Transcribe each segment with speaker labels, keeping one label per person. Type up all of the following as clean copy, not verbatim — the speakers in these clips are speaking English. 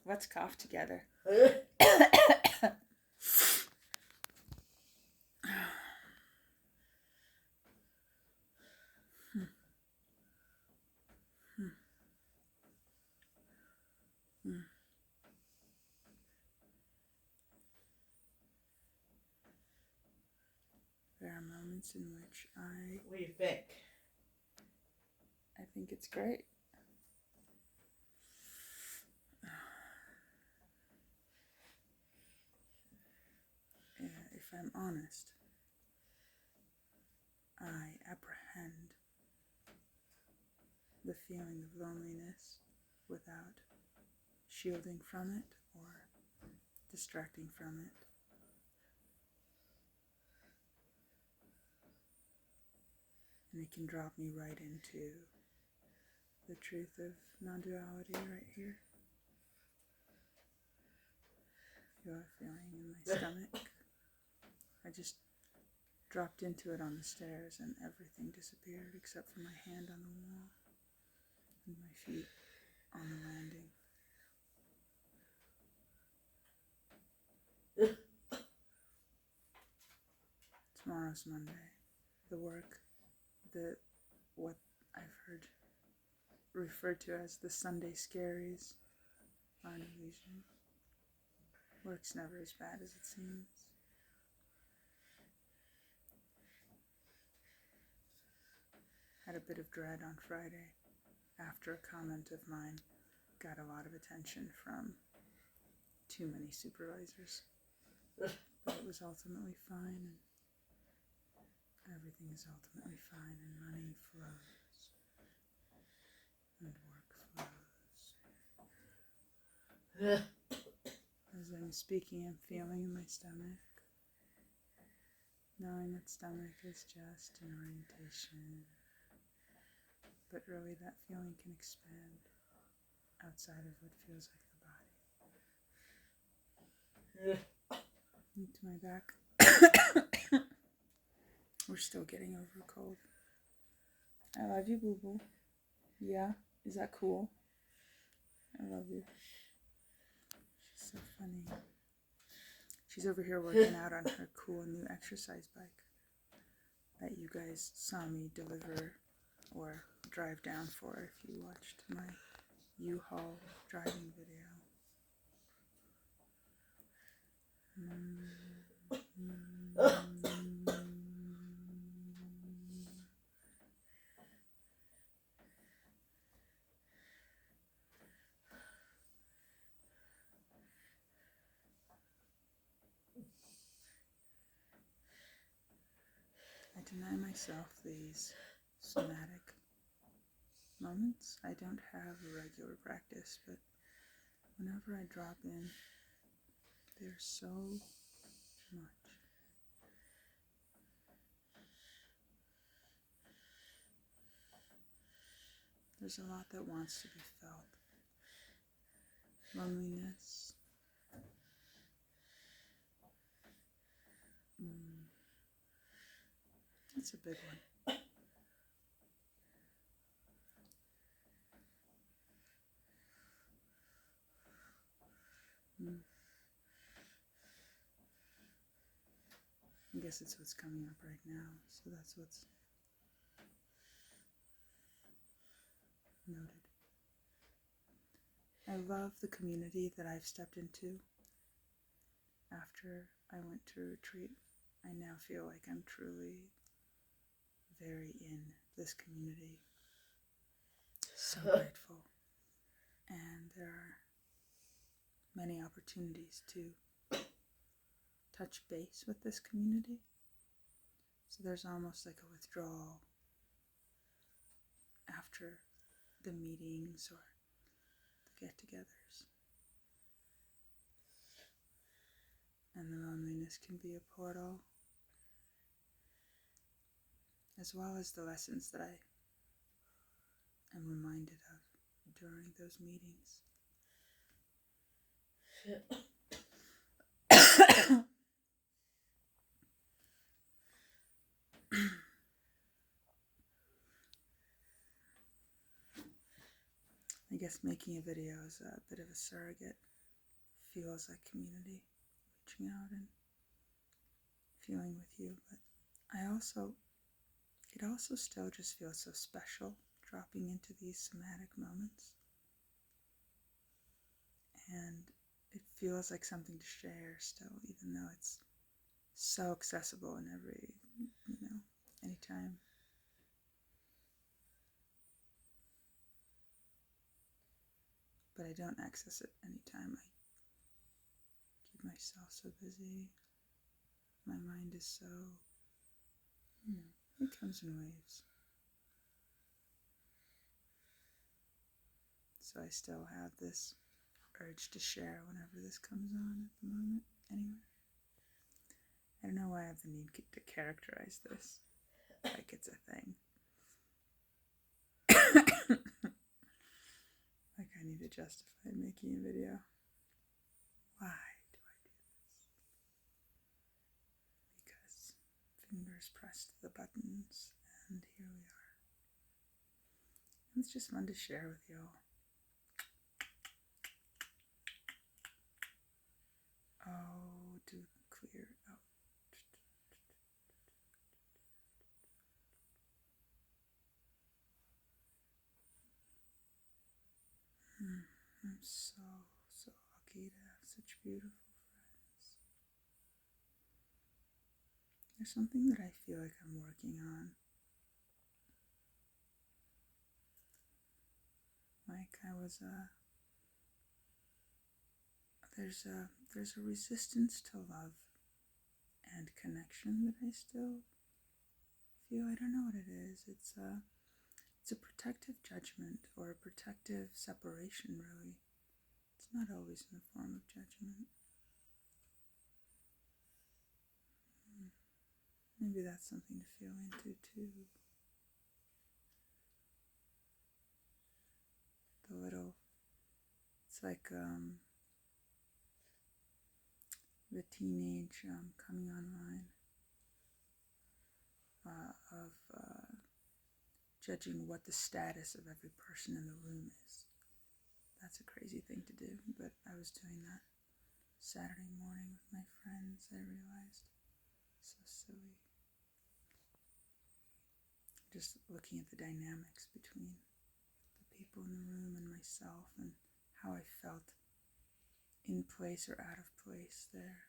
Speaker 1: Let's cough together. There are moments in which
Speaker 2: What do you think?
Speaker 1: I think it's great. If I'm honest, I apprehend the feeling of loneliness without shielding from it or distracting from it. And it can drop me right into the truth of non-duality right here. Feel a feeling in my stomach. I just dropped into it on the stairs and everything disappeared except for my hand on the wall and my feet on the landing. Tomorrow's Monday. The work, what I've heard referred to as the Sunday scaries are an illusion. Work's never as bad as it seems. Had a bit of dread on Friday after a comment of mine got a lot of attention from too many supervisors. But it was ultimately fine, and everything is ultimately fine, and money flows, and work flows. As I'm speaking, I'm feeling in my stomach, knowing that stomach is just an orientation, but really that feeling can expand outside of what feels like the body. Into my back. We're still getting over a cold. I love you, boo boo. Yeah? Is that cool? I love you. She's so funny. She's over here working out on her cool new exercise bike that you guys saw me deliver or drive down for if you watched my U-Haul driving video. I deny myself these somatic moments. I don't have a regular practice, but whenever I drop in, there's so much. There's a lot that wants to be felt. Loneliness. That's a big one. I guess it's what's coming up right now, so that's what's noted. I love the community that I've stepped into. After I went to retreat, I now feel like I'm truly very in this community. So grateful. And there are many opportunities to touch base with this community. So there's almost like a withdrawal after the meetings or the get-togethers. And the loneliness can be a portal, as well as the lessons that I am reminded of during those meetings. I guess making a video is a bit of a surrogate. Feels like community, reaching out and feeling with you, but it also still just feels so special dropping into these somatic moments. And it feels like something to share still, even though it's so accessible in every, anytime. But I don't access it anytime. I keep myself so busy. My mind is so, it comes in waves. So I still have this urge to share whenever this comes on at the moment. Anyway, I don't know why I have the need to characterize this like it's a thing. Like I need to justify making a video. Why do I do this? Because fingers pressed to the buttons, and here we are. It's just fun to share with y'all. Oh, to clear out. I'm so lucky to have such beautiful friends. There's something that I feel like I'm working on. Like there's a resistance to love and connection that I still feel. I don't know what it is. It's a protective judgment or a protective separation, really. It's not always in the form of judgment. Maybe that's something to feel into too. It's like the teenage coming online of judging what the status of every person in the room is. That's a crazy thing to do, but I was doing that Saturday morning with my friends. I realized, so silly. Just looking at the dynamics between the people in the room and myself and how I felt in place or out of place there.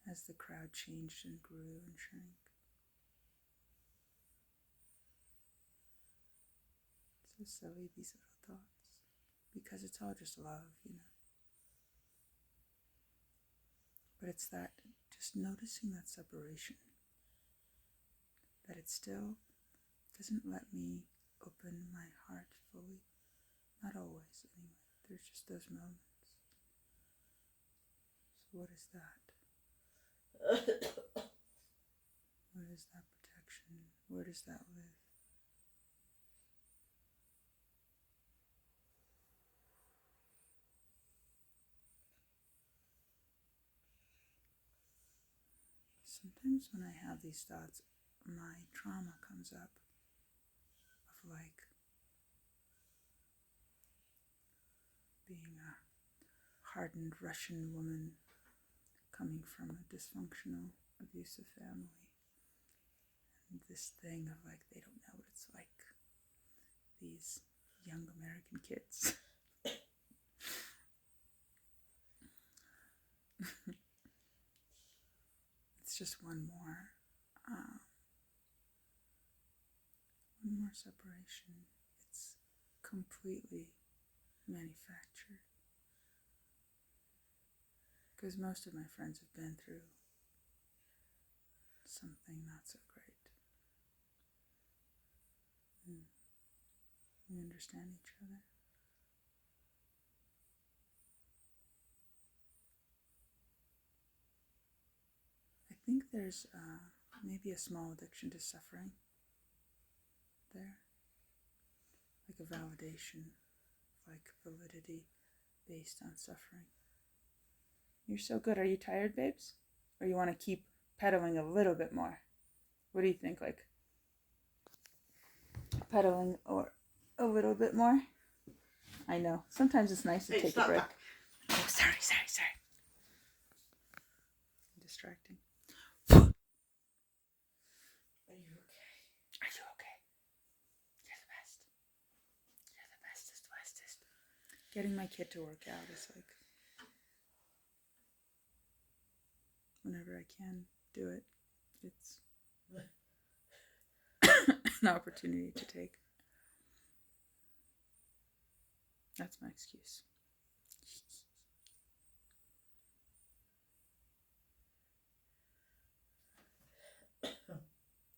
Speaker 1: As the crowd changed and grew and shrank. So silly, these little thoughts. Because it's all just love, But it's that, just noticing that separation. That it still doesn't let me open my heart fully. Not always, anyway. There's just those moments. So what is that? What is that protection? Where does that live? Sometimes when I have these thoughts, my trauma comes up of like being a hardened Russian woman coming from a dysfunctional, abusive family. And this thing of like, they don't know what it's like. These young American kids. It's just one more separation. It's completely manufactured. Because most of my friends have been through something not so great. We understand each other. I think there's maybe a small addiction to suffering there. Like a validation, like validity based on suffering. You're so good. Are you tired, babes? Or you want to keep pedaling a little bit more? What do you think? Like, pedaling or a little bit more. I know. Sometimes it's nice to take a break. Oh, sorry. Distracting. Are you okay? Are you okay? You're the best. You're the bestest. Getting my kid to work out is like, whenever I can do it, it's an opportunity to take. That's my excuse.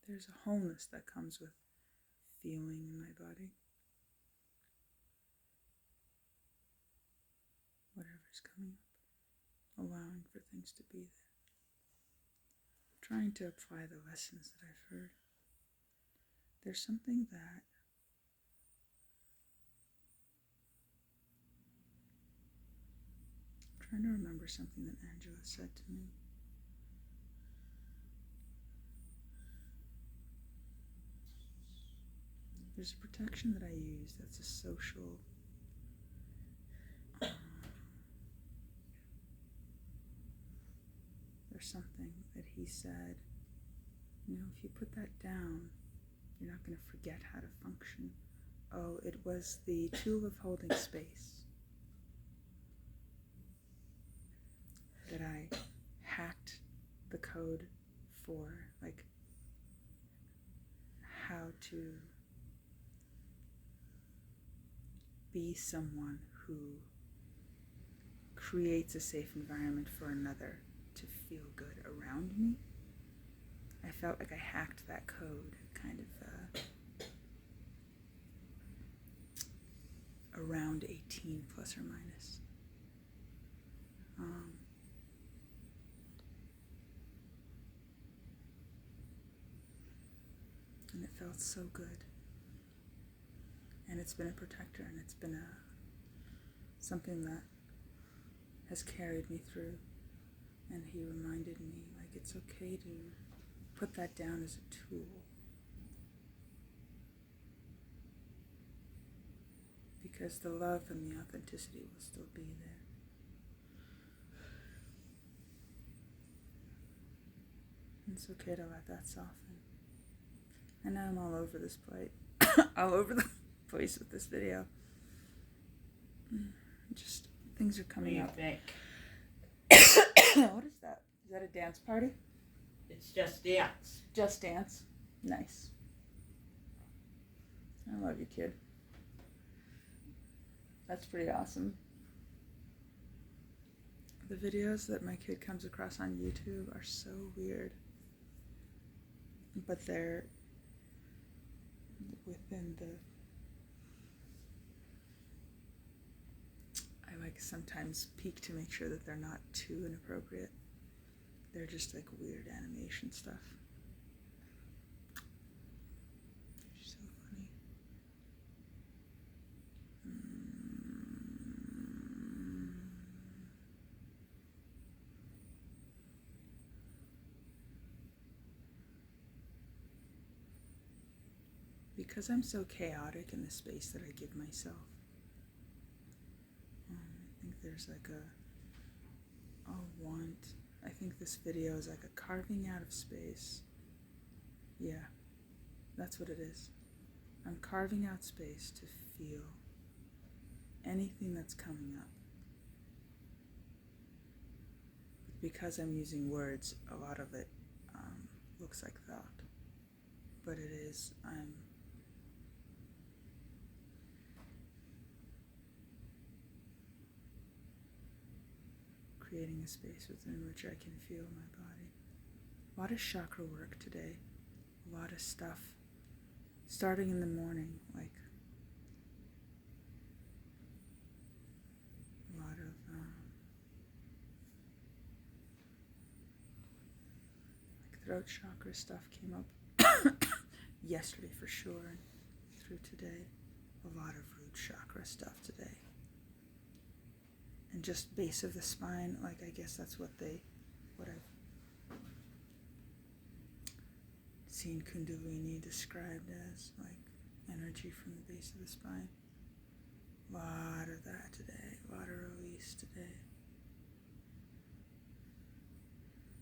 Speaker 1: There's a wholeness that comes with feeling in my body. Whatever's coming up, allowing for things to be there. Trying to apply the lessons that I've heard. There's something that I'm trying to remember something that Angela said to me. There's a protection that I use that's a social there's something that he said, if you put that down, you're not going to forget how to function. Oh, it was the tool of holding space that I hacked the code for, like how to be someone who creates a safe environment for another to feel good around me. I felt like I hacked that code kind of around 18 plus or minus. And it felt so good. And it's been a protector, and it's been something that has carried me through. And he reminded me, like, it's okay to put that down as a tool. Because the love and the authenticity will still be there. And it's okay to let that soften. And now I'm all over this plate. All over the place with this video. Just things are coming up. What is that? Is that a dance party?
Speaker 2: It's Just Dance.
Speaker 1: Just Dance. Nice. I love you, kid. That's pretty awesome. The videos that my kid comes across on YouTube are so weird. But they're within the... I like sometimes peek to make sure that they're not too inappropriate. They're just like weird animation stuff. She's so funny. Because I'm so chaotic in the space that I give myself, I think there's like I think this video is like a carving out of space. Yeah, that's what it is. I'm carving out space to feel anything that's coming up. Because I'm using words, a lot of it looks like thought. But it is, I'm creating a space within which I can feel my body. A lot of chakra work today. A lot of stuff. Starting in the morning, like a lot of like throat chakra stuff came up yesterday for sure, and through today. A lot of root chakra stuff today. And just base of the spine, like I guess that's what I've seen Kundalini described as, like energy from the base of the spine. A lot of that today, a lot of release today.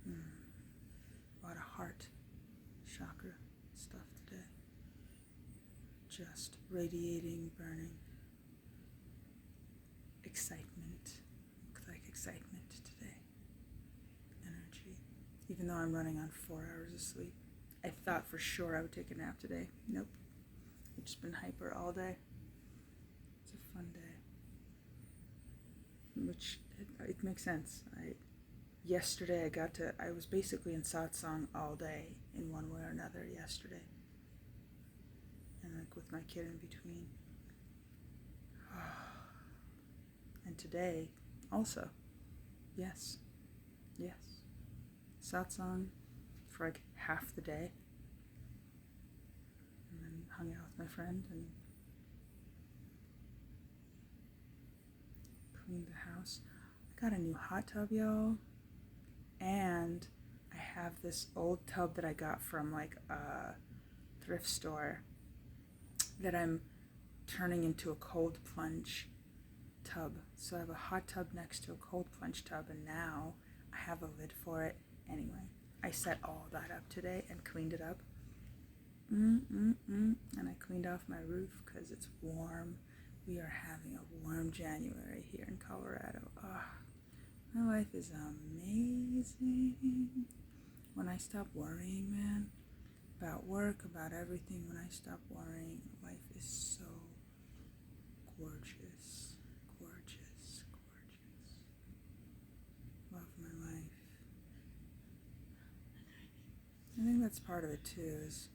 Speaker 1: A lot of heart chakra stuff today. Just radiating, burning excitement. Looks like excitement today. Energy. Even though I'm running on 4 hours of sleep. I thought for sure I would take a nap today. Nope. I've just been hyper all day. It's a fun day. Which, it makes sense. Yesterday I was basically in satsang all day in one way or another yesterday. And like with my kid in between. And today also. Yes. Satsang for like half the day. And then hung out with my friend and cleaned the house. I got a new hot tub, y'all. And I have this old tub that I got from like a thrift store that I'm turning into a cold plunge tub. So I have a hot tub next to a cold plunge tub, and now I have a lid for it. Anyway, I set all that up today and cleaned it up. And I cleaned off my roof because it's warm. We are having a warm January here in Colorado. My life is amazing. When I stop worrying, man, about work, about everything, when I stop worrying, life is so gorgeous. Love my life. I think that's part of it too, is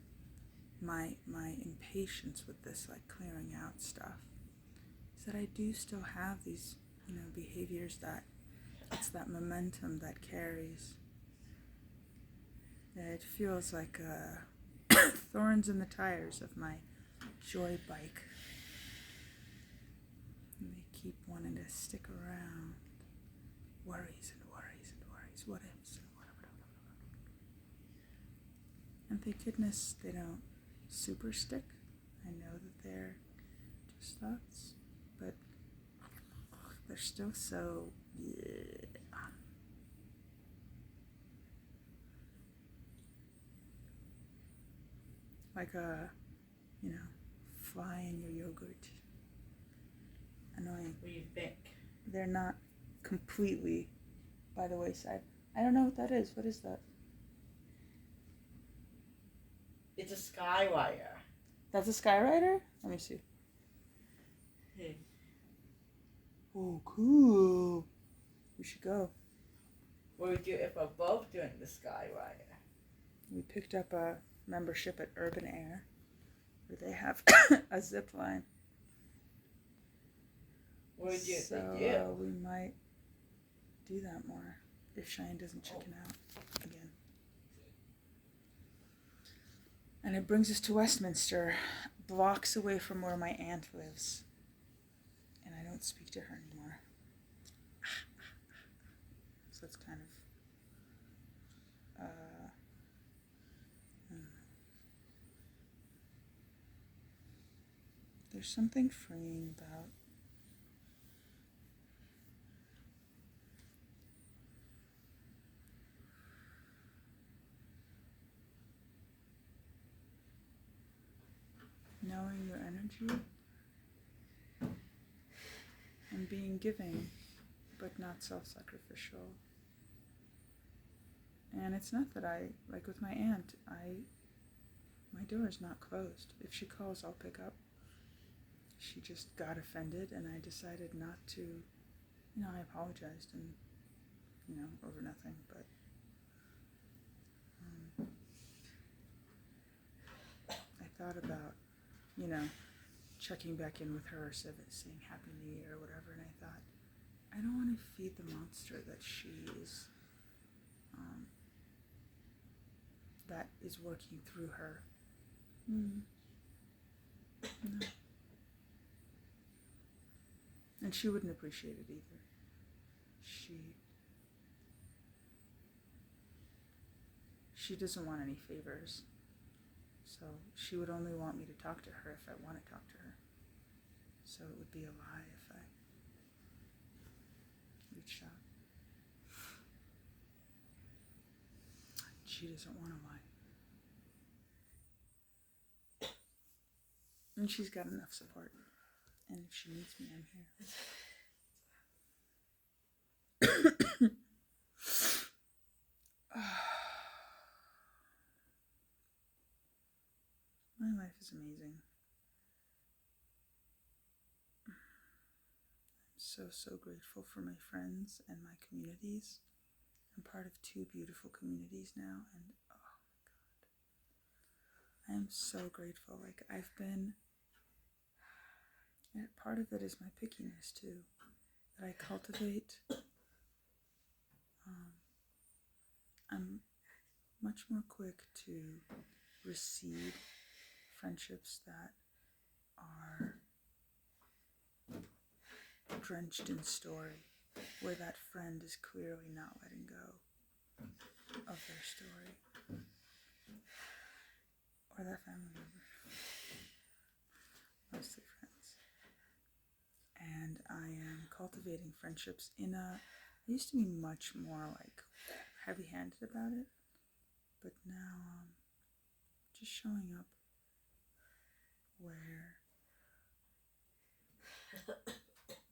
Speaker 1: my impatience with this, like clearing out stuff, is that I do still have these, behaviors that it's that momentum that carries. It feels like thorns in the tires of my joy bike. And they keep wanting to stick around. Worries and worries and worries. What ifs and whatever. And thank goodness they don't super stick. I know that they're just thoughts, but they're still so, like a, fly in your yogurt. Annoying.
Speaker 2: What do you think?
Speaker 1: They're not completely by the wayside. I don't know what that is. What is that?
Speaker 2: It's a skywire.
Speaker 1: That's a Skyrider? Let me see.
Speaker 2: Hey.
Speaker 1: Oh, cool. We should go.
Speaker 2: What would you do if we're both doing the skywire?
Speaker 1: We picked up a membership at Urban Air, where they have a zip line.
Speaker 2: What would you if
Speaker 1: So
Speaker 2: they do?
Speaker 1: we might do that more if Cheyenne doesn't chicken out again. And it brings us to Westminster, blocks away from where my aunt lives. And I don't speak to her anymore. So it's kind of, there's something freeing about knowing your energy and being giving, but not self-sacrificial. And it's not that like with my aunt, my door is not closed. If she calls, I'll pick up. She just got offended, and I decided not to, I apologized and, over nothing, but I thought about, checking back in with her, saying Happy New Year or whatever, and I thought, I don't want to feed the monster that she is, that is working through her. No. And she wouldn't appreciate it either. She doesn't want any favors. So she would only want me to talk to her if I want to talk to her. So it would be a lie if I reached out. She doesn't want to lie. And she's got enough support. And if she needs me, I'm here. My life is amazing. I'm so grateful for my friends and my communities. I'm part of 2 beautiful communities now, and oh my god, I am so grateful. Like, I've been, and part of it is my pickiness too, that I cultivate. I'm much more quick to receive friendships that are drenched in story, where that friend is clearly not letting go of their story, or that family member, mostly friends. And I am cultivating friendships I used to be much more like heavy-handed about it, but now just showing up where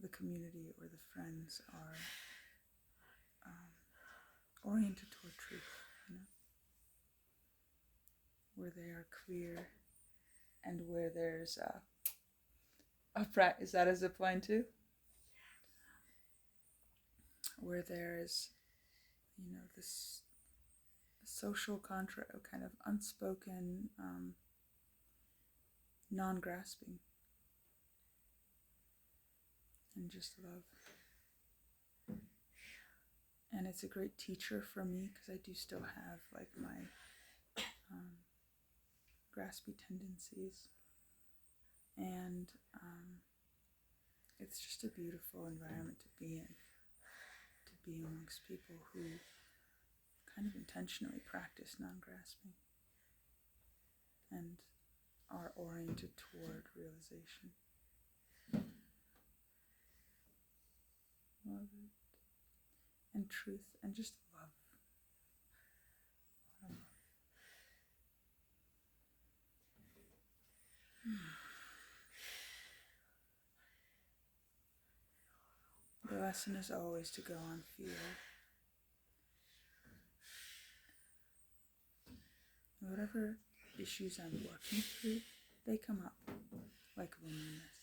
Speaker 1: the community or the friends are oriented toward truth, where they are clear, and where there's is that a zip line too? Where there's, this social contract, kind of unspoken, non-grasping, and just love. And it's a great teacher for me, because I do still have like my graspy tendencies, and it's just a beautiful environment to be in, to be amongst people who kind of intentionally practice non-grasping and are oriented toward realization. Love it. And truth, and just love. A lot of love. The lesson is always to go on feel. Whatever issues I'm working through, they come up, like loneliness,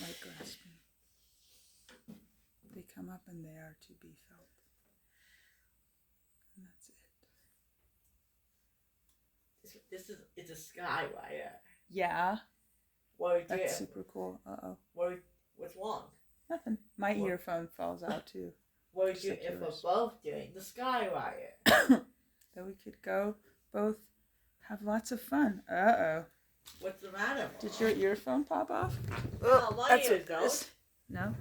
Speaker 1: like grasping. They come up and they are to be felt. And that's it.
Speaker 2: It's a sky wire.
Speaker 1: Yeah.
Speaker 2: That's
Speaker 1: super cool.
Speaker 2: What's wrong?
Speaker 1: Nothing. My earphone falls out too.
Speaker 2: What would you if we're both doing the sky wire?
Speaker 1: That we could go both have lots of fun. Uh-oh.
Speaker 2: What's the matter, Mom?
Speaker 1: Did your earphone pop off?
Speaker 2: No, my ears don't.
Speaker 1: No?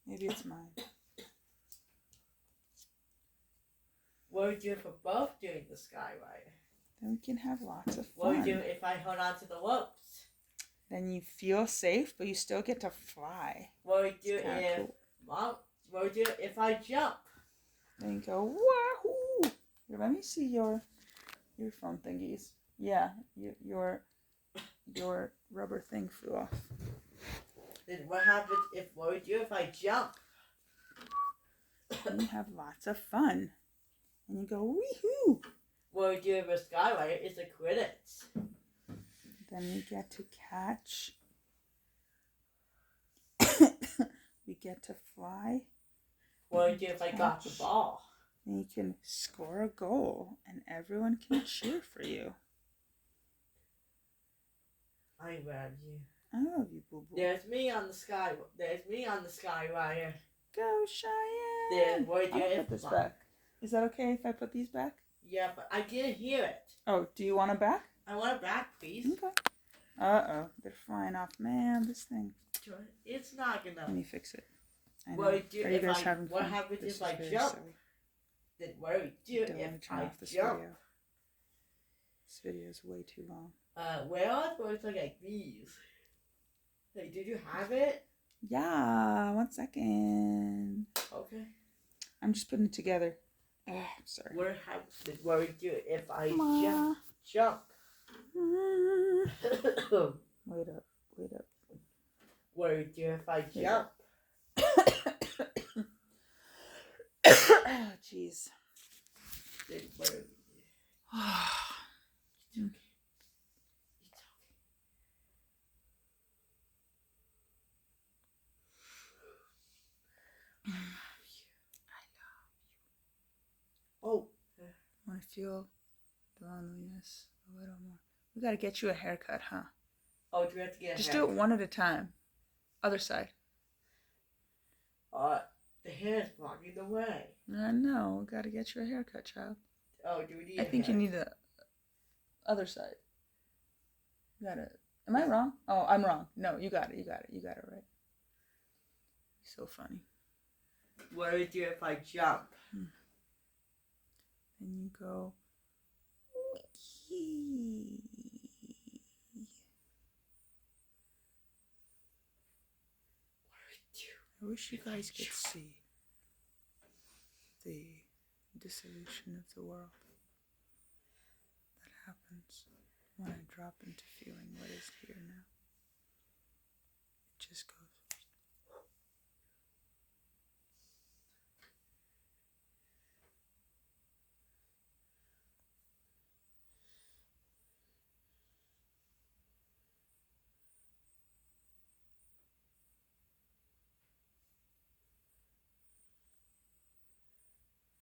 Speaker 1: Maybe it's mine.
Speaker 2: What would you if we're both doing the sky wire?
Speaker 1: Then we can have lots of fun.
Speaker 2: What would you if I hold on to the ropes?
Speaker 1: Then you feel safe, but you still get to fly.
Speaker 2: What would you if cool. Mom? What would you if I jump?
Speaker 1: Then you go wahoo! Here, let me see your earphone thingies. Yeah, your rubber thing flew off.
Speaker 2: Then what happens what would you if I jump?
Speaker 1: And you have lots of fun. And you go wee-hoo!
Speaker 2: What would you if a skywire is a credits?
Speaker 1: Then we get to catch. We get to fly.
Speaker 2: What would you if I got the ball?
Speaker 1: And you can score a goal, and everyone can cheer for you.
Speaker 2: I love you.
Speaker 1: I love you, boo boo.
Speaker 2: There's me on the sky wire.
Speaker 1: Go, Cheyenne.
Speaker 2: Then what would you
Speaker 1: I'll put this back. Is that okay if I put these back?
Speaker 2: Yeah, but I didn't hear it.
Speaker 1: Oh, do you want it back?
Speaker 2: I want it back, please.
Speaker 1: Okay. Uh-oh, they're flying off. Man, this thing.
Speaker 2: It's not gonna.
Speaker 1: Let me fix it. I know.
Speaker 2: What would you
Speaker 1: Are you guys having fun?
Speaker 2: What happens
Speaker 1: this
Speaker 2: if I
Speaker 1: very
Speaker 2: jump?
Speaker 1: silly.
Speaker 2: Then what would you if I jump?
Speaker 1: Video. This video is way too long.
Speaker 2: Where are supposed to look like these? Like, did you have it?
Speaker 1: Yeah, 1 second.
Speaker 2: Okay.
Speaker 1: I'm just putting it together. Oh, sorry.
Speaker 2: What would you if I
Speaker 1: Ma.
Speaker 2: jump?
Speaker 1: Wait up.
Speaker 2: What would you if I jump?
Speaker 1: Oh, jeez.
Speaker 2: Then what would you do? It's okay. Oh.
Speaker 1: I want to feel the loneliness a little more. We gotta get you a haircut, huh?
Speaker 2: Oh, do we have to get a
Speaker 1: Just
Speaker 2: hair?
Speaker 1: do it one at a time. Other side.
Speaker 2: The hair is blocking the way.
Speaker 1: No, we gotta get you a haircut, child.
Speaker 2: Oh, do we need
Speaker 1: I think you need the other side. You got it. Am I wrong? Oh, I'm wrong. No, you got it. You got it right. So funny.
Speaker 2: What would you do if I jump?
Speaker 1: Then you go. Wee. I wish you guys could see the dissolution of the world that happens when I drop into feeling what is here now. It just goes